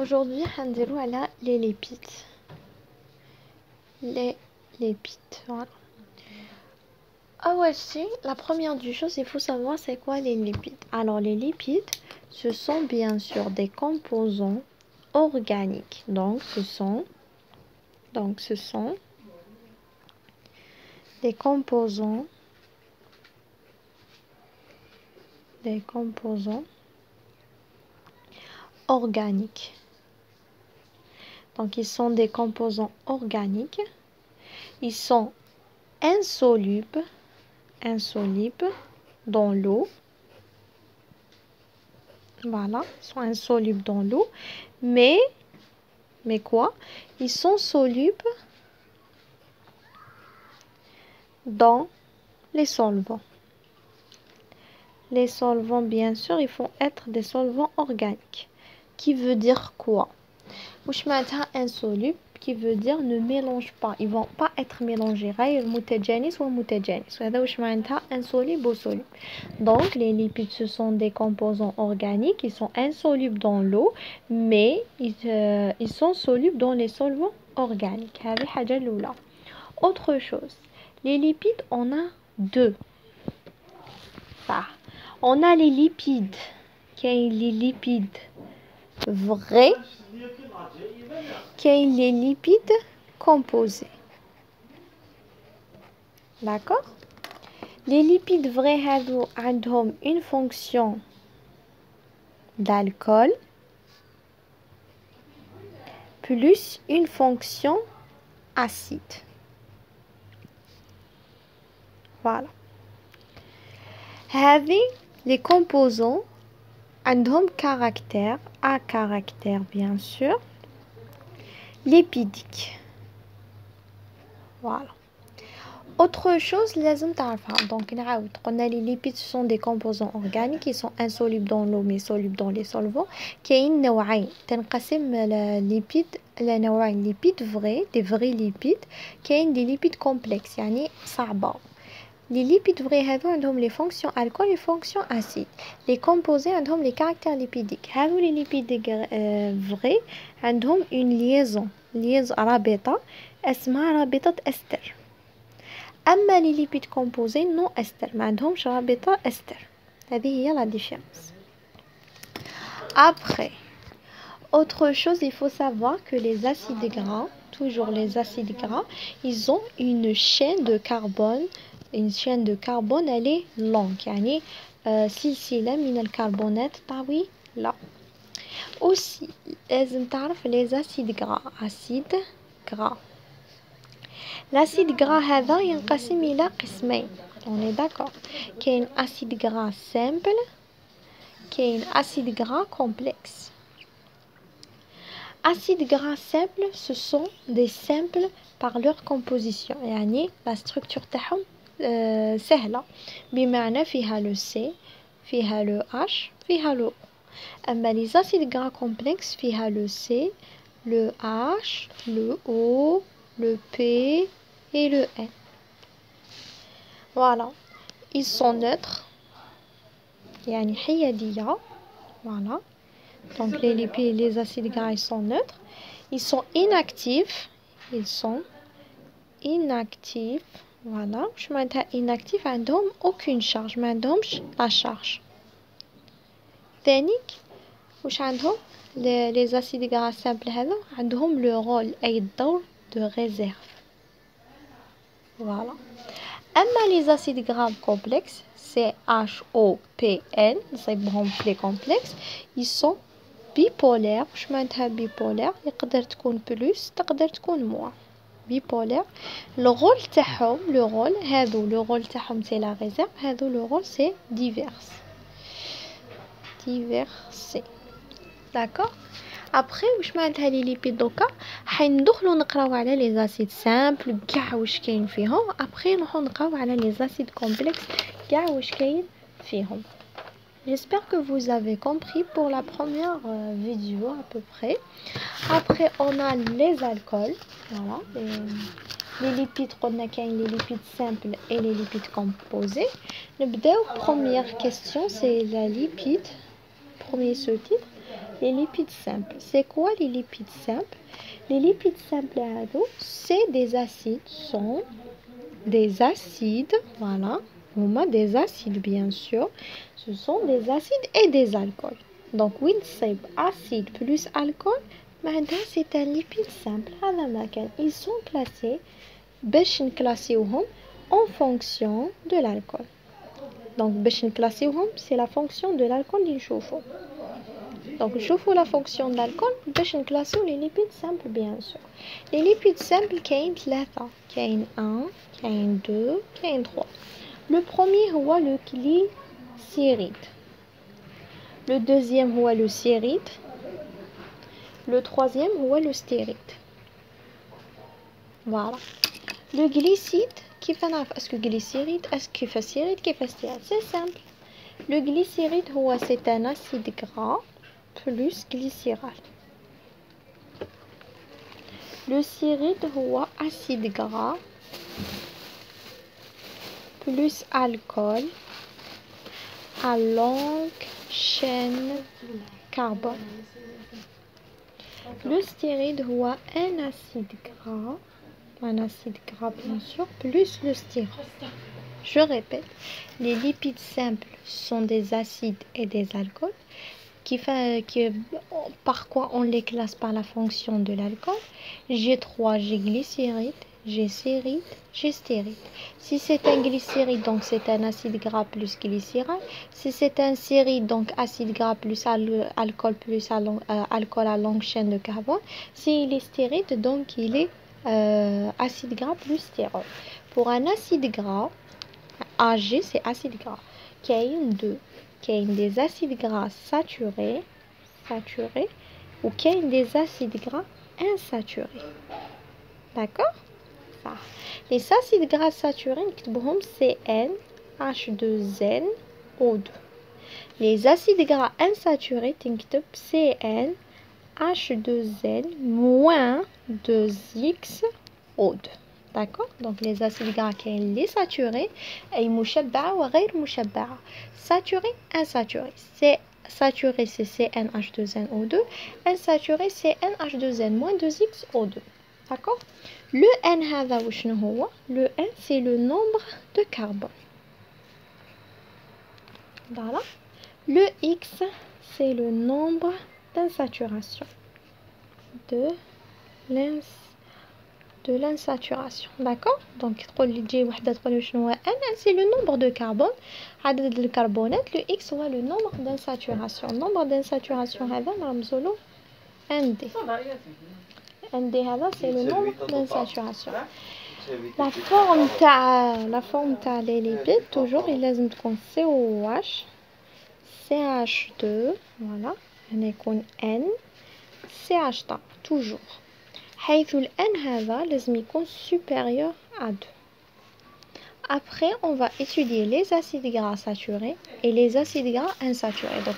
Aujourd'hui, هنديرو على les lipides. Les lipides, voilà. Ah ouais, si, la première des choses, il faut savoir c'est quoi les lipides. Alors, les lipides, ce sont bien sûr des composants organiques. Donc, ce sont des composants organiques. Donc, ils sont des composants organiques. Ils sont insolubles dans l'eau. Voilà, ils sont insolubles dans l'eau. Mais quoi? Ils sont solubles dans les solvants. Les solvants, bien sûr, ils vont être des solvants organiques. Qui veut dire quoi? Wesh معناتها insoluble, qui veut dire ne mélange pas. Ils vont pas être mélangés. غير متجانس ومتجانس. وهذا واش معناتها insoluble ou soluble. Donc les lipides ce sont des composants organiques, ils sont insolubles dans l'eau, mais ils sont solubles dans les solvants organiques. هذه حاجة الأولى. Autre chose, les lipides on a deux. Ça. On a les lipides, les lipides vrais, les lipides composés. D'accord? Les lipides vrais ont une fonction d'alcool plus une fonction acide. Voilà. Les composants ont caractère, à caractère bien sûr, lipidique. Voilà. Autre chose, لازم تعرفها. Donc, on a les lipides sont des composants organiques qui sont insolubles dans l'eau mais solubles dans les solvants. كاين نوعين تنقسم الليبيد لنوعين lipides vrais, des vrais lipides. كاين des lipides complexes يعني صعبة. Les lipides vrais ont les fonctions alcool et fonctions acides. Les composés ont les caractères lipidiques. Les lipides vrais ont une liaison رابطة اسمها رابطة أستر. أما les lipides composés non ester ما عندهمش رابطة أستر. هذه هي la différence. Après, autre chose, il faut savoir que les acides gras, toujours les acides gras, ils ont une chaîne de carbone. Une chaîne de carbone, elle est longue. يعني سلسلة من الكربونات طويلة. Aussi, لازم تعرف les acides gras. Acides gras. L'acide gras هذا ينقسم إلى قسمين. On est d'accord. كاين acide gras simple, كاين acide gras complexe. Acide gras simple, ce sont des simples par leur composition. يعني la structure تاعهم سهلة. بمعنى فيها le C, فيها le H, فيها le O. أما les acides gras complexes فيها le C, le H, le O, le P et le N. Voilà. Ils sont neutres. يعني حيادية. Voilà. Donc les lipides, les acides gras, ils sont neutres. Ils sont inactifs. Voilà. Je m'entends inactifs, عندهم aucune charge. ما عندهمش la charge. ثانيك واش عندهم les acides gras simples هذا عندهم le rôle أي الدور de réserve. Voilà. أما les acides gras complexes CHOPN نصيبهم les complexes, ils sont bipolaires. واش معناتها bipolaire؟ يقدر تكون plus تقدر تكون moins. Bipolaire. Le rôle تاعهم le rôle تاعهم c'est la réserve. هذو le rôle c'est diversé. D'accord? Après واش معناتها لي ليبيد دوكا حندخلو نقراو على لي زاسيد سامبل كاع واش كاين فيهم. ابري نروحو نقراو على لي زاسيد كومبلكس كاع واش كاين فيهم. J'espère que vous avez compris pour la première vidéo à peu près. Après on a les alcools. Voilà, les lipides, on a les lipides simples et les lipides composés. La première question c'est la lipide. Premier sous-titre. Les lipides simples. C'est quoi les lipides simples? Les lipides simples, c'est des acides, sont des acides, voilà, on a des acides bien sûr, ce sont des acides et des alcools. Donc, oui, c'est acide plus alcool, maintenant c'est un lipide simple. Ils sont classés, باش نكلاسيوهم en fonction de l'alcool. Donc, باش نكلاسيوهم, c'est la fonction de l'alcool اللي نشوفو. Donc, نشوفو la fonction de l'alcool باش نكلاسيو les lipides simples bien sûr. Les lipides simples, كاين 3, كاين 1, كاين 2, كاين 3. Le premier هو le glycéride. Le deuxième هو le stéride. Le troisième هو le stéride. Voilà. Le glycide, كيف نعرف اسكو glycéride, اسكو كيف stéride, كيف stéride? C'est simple. Le glycéride هو c'est un acide gras plus glycérol. Le stéride هو acide gras plus alcool à longue chaîne carbone. Le stéride هو un acide gras bien sûr, plus le styrole. Je répète, les lipides simples sont des acides et des alcools par quoi on les classe par la fonction de l'alcool. J'ai 3, j'ai glycéride, j'ai stéride, j'ai stéride. Si c'est un glycéride, donc c'est un acide gras plus glycérol. Si c'est un stéride, donc acide gras plus alcool plus alcool à longue chaîne de carbone. S'il est stéride, donc il est acide gras plus styrole. Pour un acide gras, Ag c'est acide gras. Kain 2, kain des acides gras saturés ou kain des acides gras insaturés. D'accord? Ça. Les acides gras saturés, CN, H2NO2. Les acides gras insaturés, CN, H2N moins 2XO2. D'accord? Donc les acides gras qui sont les saturés et مشبعة وغير مشبعة. Saturé, insaturé. C'est saturé c'est CnH2nO2, insaturé c'est NH2n moins 2XO2. D'accord? Le N هذا وشنو هو؟ Le N c'est le nombre de carbone. Voilà. Le X c'est le nombre d'insaturation de l'insaturation. D'accord? Donc c'est le nombre de carbone. عدد الكربونات. Le X هو le nombre d'insaturation. Nombre d'insaturation هذا نرمزو له ND. ND هذا c'est le nombre d'insaturation. La forme تاع les lipides toujours il لازم تكون COH CH2 voilà هنا يكون N CH toujours. حيث ال N هذا لازم يكون supérieur à 2. Après, on va étudier les acides gras saturés et les acides gras insaturés. Donc,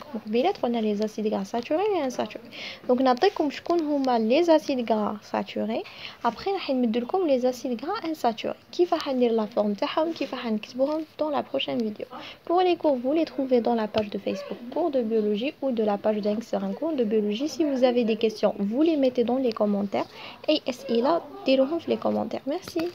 on a les acides gras saturés et insaturés. Donc, نعطيكم شكون هما les acides gras saturés. Après, راح نمدلكم les acides gras insaturés. كيف راح ندير la forme تاعهم كيف راح نكتبوهم dans la prochaine vidéo. Pour les cours, vous les trouvez dans la page de Facebook cours de biologie ou de la page d'un sur un cours de biologie. Si vous avez des questions, vous les mettez dans les commentaires. Et là, dites-le dans les commentaires. Merci.